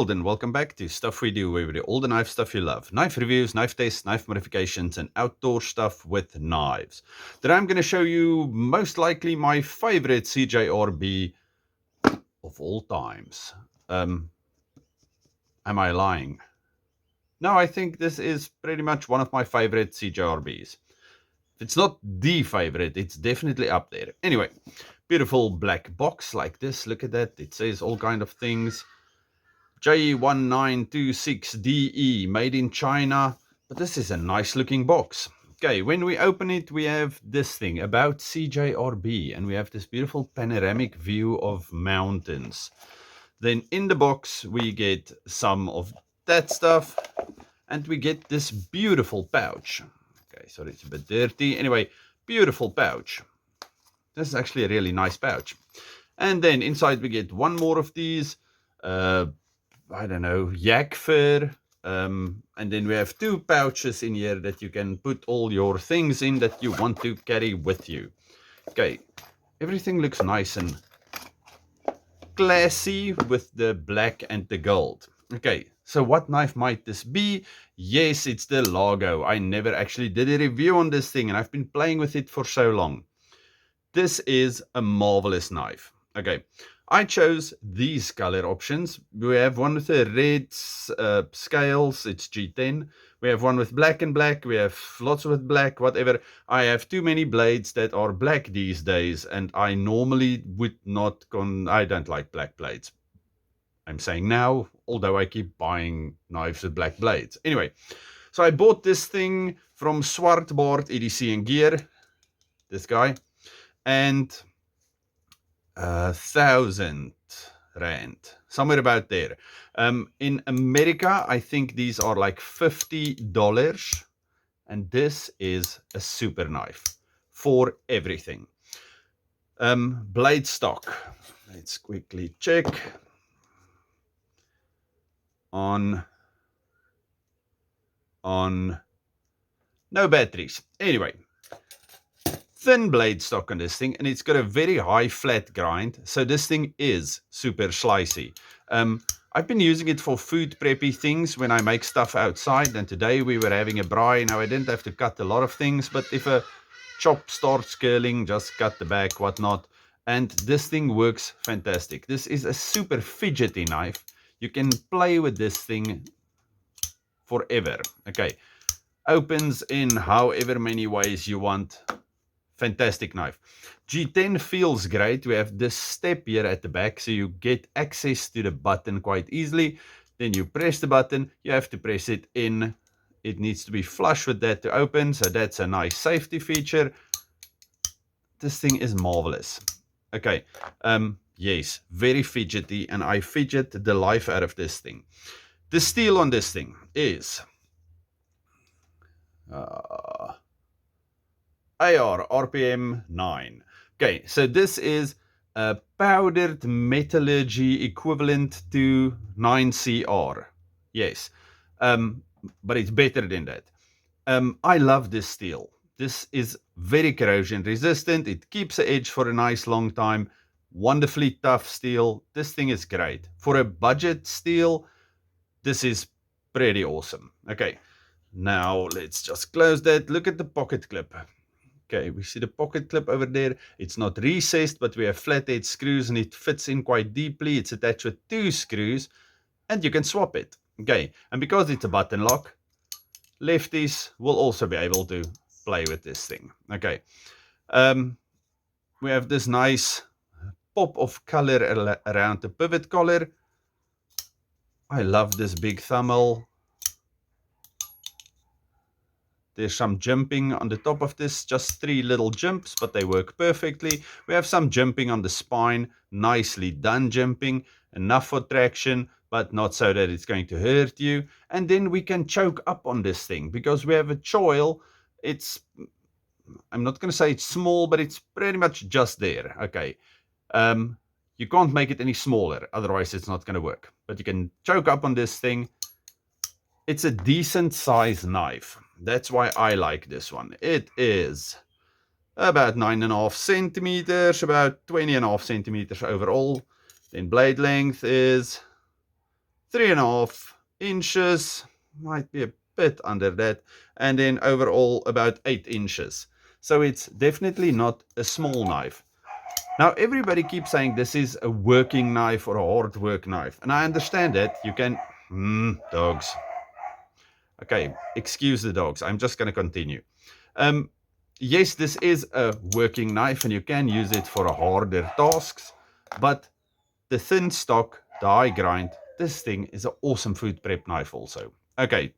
world, and welcome back to Stuff We Do, where we do all the knife stuff you love. Knife reviews, knife tests, knife modifications, and outdoor stuff with knives. Today I'm going to show you most likely my favorite CJRB of all times. Am I lying? No, I think this is pretty much one of my favorite CJRBs. If it's not the favorite, it's definitely up there. Anyway, beautiful black box like this. Look at that. It says all kind of things. J1926-DE, made in China, but this is a nice looking box. Okay, when we open it, we have this thing about CJRB, and we have this beautiful panoramic view of mountains. Then in the box, we get some of that stuff, and we get this beautiful pouch. Okay, sorry, it's a bit dirty. Anyway, beautiful pouch. This is actually a really nice pouch. And then inside we get one more of these. I don't know, yak fur, and then we have two pouches in here that you can put all your things in that you want to carry with you. Okay, everything looks nice and classy with the black and the gold. Okay, so what knife might this be? Yes, it's the Lago. I never actually did a review on this thing, and I've been playing with it for so long. This is a marvelous knife. Okay, I chose these color options. We have one with the red scales, it's G10. We have one with black and black. We have lots with black, whatever. I have too many blades that are black these days, and I normally would not, I don't like black blades. I'm saying now, although I keep buying knives with black blades. Anyway, so I bought this thing from Swartbaard EDC and Gear, this guy, and 1,000 rand, somewhere about there. In America, I think these are like $50, and this is a super knife for everything. Blade stock, let's quickly check. On no batteries. Anyway, thin blade stock on this thing, and it's got a very high flat grind, so this thing is super slicey. I've been using it for food preppy things when I make stuff outside, and today we were having a braai. Now I didn't have to cut a lot of things, but if a chop starts curling, just cut the back, whatnot, and this thing works fantastic. This is a super fidgety knife. You can play with this thing forever. Okay, opens in however many ways you want. Fantastic knife. G10 feels great. We have this step here at the back, so you get access to the button quite easily. Then you press the button. You have to press it in. It needs to be flush with that to open, so that's a nice safety feature. This thing is marvelous. Okay, yes, very fidgety, and I fidget the life out of this thing. The steel on this thing is AR-RPM9. Okay, so this is a powdered metallurgy equivalent to 9CR. Yes, but it's better than that. I love this steel. This is very corrosion resistant. It keeps the edge for a nice long time. Wonderfully tough steel. This thing is great. For a budget steel, this is pretty awesome. Okay, now let's just close that. Look at the pocket clip. Okay, we see the pocket clip over there. It's not recessed, but we have flathead screws, and it fits in quite deeply. It's attached with 2 screws, and you can swap it. Okay, and because it's a button lock, lefties will also be able to play with this thing. Okay, we have this nice pop of color around the pivot collar. I love this big thumbnail. There's some jimping on the top of this, just 3 little jimps, but they work perfectly. We have some jimping on the spine, nicely done jimping, enough for traction, but not so that it's going to hurt you. And then we can choke up on this thing, because we have a choil. It's, I'm not going to say it's small, but it's pretty much just there. Okay, you can't make it any smaller, otherwise it's not going to work. But you can choke up on this thing. It's a decent size knife. That's why I like this one. It is about 9.5 centimeters, about 20.5 centimeters overall. Then blade length is 3.5 inches, might be a bit under that, and then overall about 8 inches. So it's definitely not a small knife. Now everybody keeps saying this is a working knife or a hard work knife, and I understand that. You can dogs. Okay, excuse the dogs. I'm just going to continue. Yes, this is a working knife and you can use it for harder tasks, but the thin stock, the high grind, this thing is an awesome food prep knife also. Okay,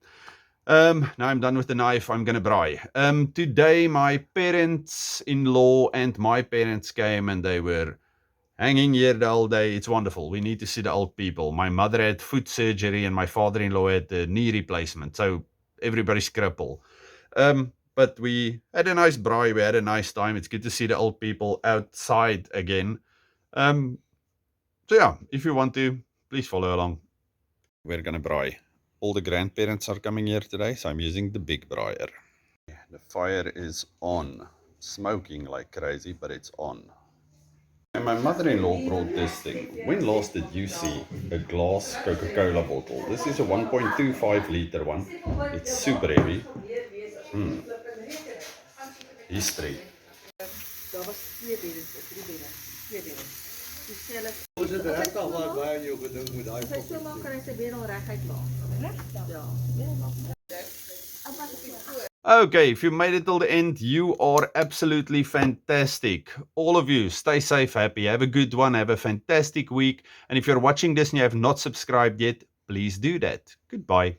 now I'm done with the knife. I'm going to braai. Today my parents-in-law and my parents came and they were hanging here the whole day. It's wonderful. We need to see the old people. My mother had foot surgery and my father-in-law had the knee replacement. So everybody's crippled. But we had a nice braai. We had a nice time. It's good to see the old people outside again. So yeah, if you want to, please follow along. We're going to braai. All the grandparents are coming here today, so I'm using the big braaier. The fire is on. Smoking like crazy, but it's on. And my mother-in-law brought this thing. When last did you see a glass Coca-Cola bottle? This is a 1.25 liter one. It's super heavy. History. Okay, if you made it till the end, you are absolutely fantastic. All of you, stay safe, happy, have a good one, have a fantastic week. And if you're watching this and you have not subscribed yet, please do that. Goodbye.